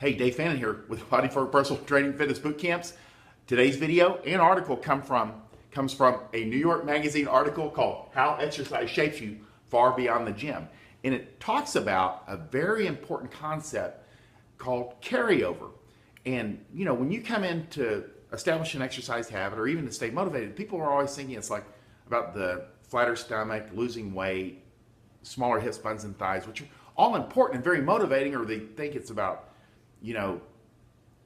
Hey, Dave Fannin here with Body for Personal Training Fitness Bootcamps. Today's video and article comes from a New York Magazine article called How Exercise Shapes You Far Beyond the Gym. And it talks about a very important concept called carryover. And you know, when you come in to establish an exercise habit or even to stay motivated, people are always thinking it's like about the flatter stomach, losing weight, smaller hips, buns, and thighs, which are all important and very motivating, or they think it's about, you know,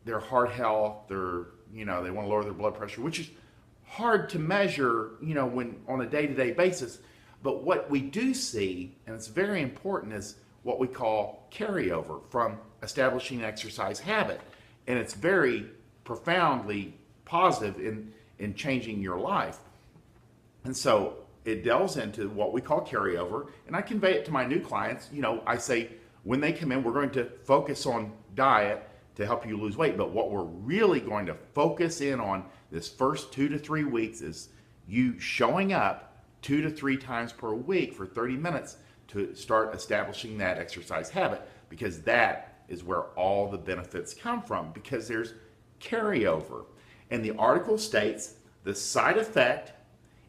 their heart health, their, you know, they want to lower their blood pressure, which is hard to measure, you know, when on a day-to-day basis. But what we do see, and it's very important, is what we call carryover from establishing an exercise habit. And it's very profoundly positive in changing your life. And so it delves into what we call carryover, and I convey it to my new clients. You know, I say, when they come in, we're going to focus on diet to help you lose weight, but what we're really going to focus in on this first 2 to 3 weeks is you showing up 2 to 3 times per week for 30 minutes to start establishing that exercise habit, because that is where all the benefits come from, because there's carryover. And the article states the side effect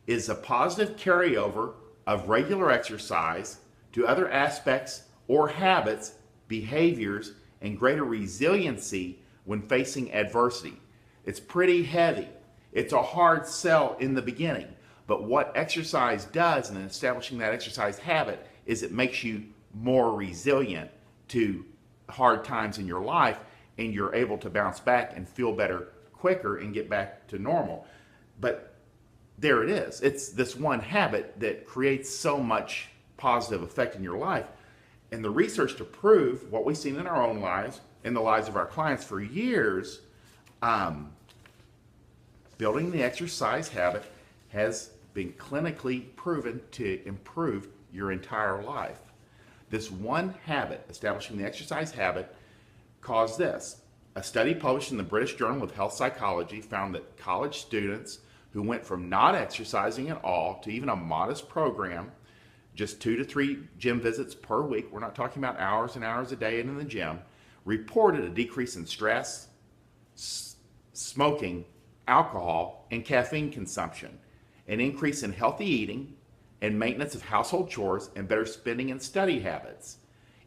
is a positive carryover of regular exercise to other aspects or habits, behaviors, and greater resiliency when facing adversity. It's pretty heavy. It's a hard sell in the beginning. But what exercise does in establishing that exercise habit is it makes you more resilient to hard times in your life, and you're able to bounce back and feel better quicker and get back to normal. But there it is. It's this one habit that creates so much positive effect in your life. And the research to prove what we've seen in our own lives, in the lives of our clients for years, building the exercise habit has been clinically proven to improve your entire life. This one habit, establishing the exercise habit, caused this. A study published in the British Journal of Health Psychology found that college students who went from not exercising at all to even a modest program, just 2 to 3 gym visits per week, we're not talking about hours and hours a day in the gym, reported a decrease in stress, smoking, alcohol, and caffeine consumption, an increase in healthy eating and maintenance of household chores, and better spending and study habits.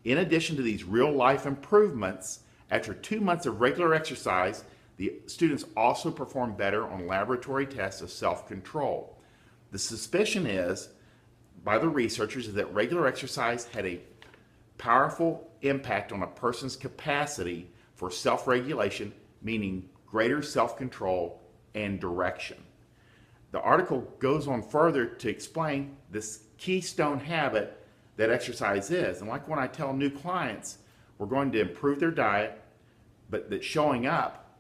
In addition to these real-life improvements, after 2 months of regular exercise, the students also performed better on laboratory tests of self-control. The suspicion is, by the researchers, is that regular exercise had a powerful impact on a person's capacity for self-regulation, meaning greater self-control and direction. The article goes on further to explain this keystone habit that exercise is. And like when I tell new clients, we're going to improve their diet, but that showing up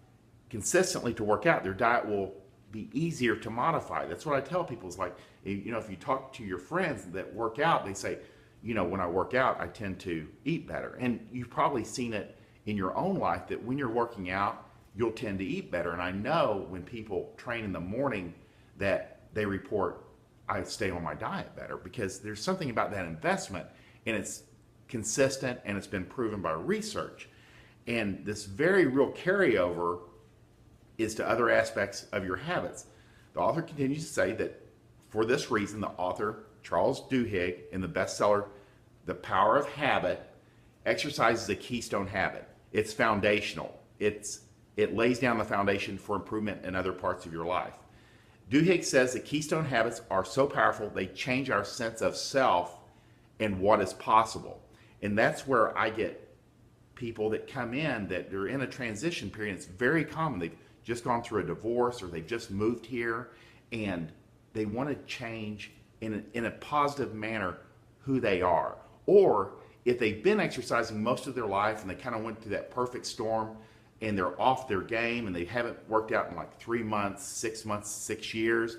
consistently to work out, their diet will be easier to modify. That's what I tell people, is like, you know, if you talk to your friends that work out, they say, you know, when I work out, I tend to eat better. And you've probably seen it in your own life that when you're working out, you'll tend to eat better. And I know when people train in the morning that they report, I stay on my diet better, because there's something about that investment, and it's consistent and it's been proven by research. And this very real carryover is to other aspects of your habits. The author continues to say that for this reason, the author, Charles Duhigg, in the bestseller, The Power of Habit, exercise is a keystone habit. It's foundational. It lays down the foundation for improvement in other parts of your life. Duhigg says that keystone habits are so powerful, they change our sense of self and what is possible. And that's where I get people that come in that they're in a transition period. It's very common. They've just gone through a divorce, or they've just moved here, and they want to change in a positive manner who they are. Or if they've been exercising most of their life and they kind of went through that perfect storm and they're off their game and they haven't worked out in like 3 months, 6 months, 6 years,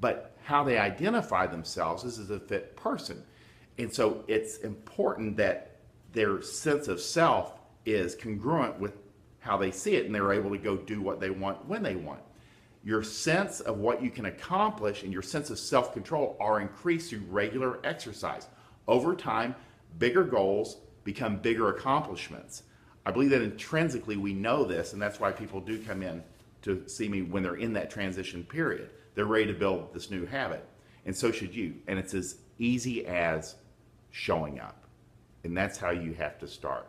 but how they identify themselves is as a fit person. And so it's important that their sense of self is congruent with how they see it, and they're able to go do what they want when they want. Your sense of what you can accomplish and your sense of self-control are increased through regular exercise. Over time, bigger goals become bigger accomplishments. I believe that intrinsically we know this, and that's why people do come in to see me when they're in that transition period. They're ready to build this new habit, and so should you. And it's as easy as showing up, and that's how you have to start.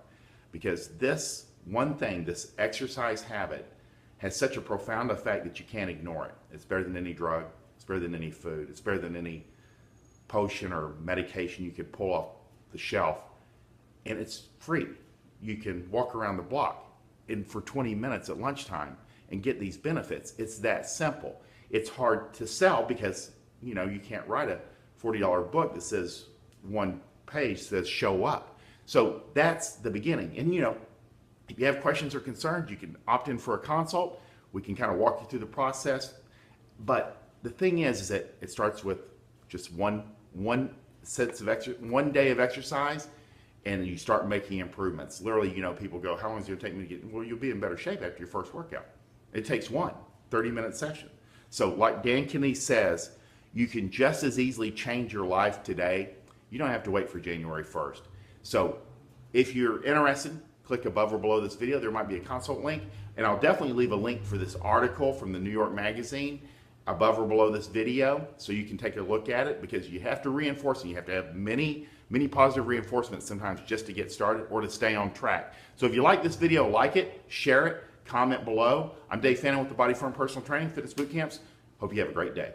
Because this one thing, this exercise habit, has such a profound effect that you can't ignore it. It's better than any drug. It's better than any food. It's better than any potion or medication you could pull off the shelf. And it's free. You can walk around the block for 20 minutes at lunchtime and get these benefits. It's that simple. It's hard to sell because, you know, you can't write a $40 book that says one page says show up. So that's the beginning. And, you know, if you have questions or concerns, you can opt in for a consult. We can kind of walk you through the process. But the thing is that it starts with just one day of exercise, and you start making improvements. Literally, you know, people go, how long is it going to take me to get, well, you'll be in better shape after your first workout. It takes 30-minute session. So like Dan Kennedy says, you can just as easily change your life today. You don't have to wait for January 1st. So if you're interested, click above or below this video. There might be a consult link, and I'll definitely leave a link for this article from the New York Magazine above or below this video so you can take a look at it, because you have to reinforce it. You have to have many positive reinforcements sometimes just to get started or to stay on track. So if you like this video, like it, share it, comment below. I'm Dave Fannin with the Body Firm Personal Training Fitness Bootcamps. Hope you have a great day.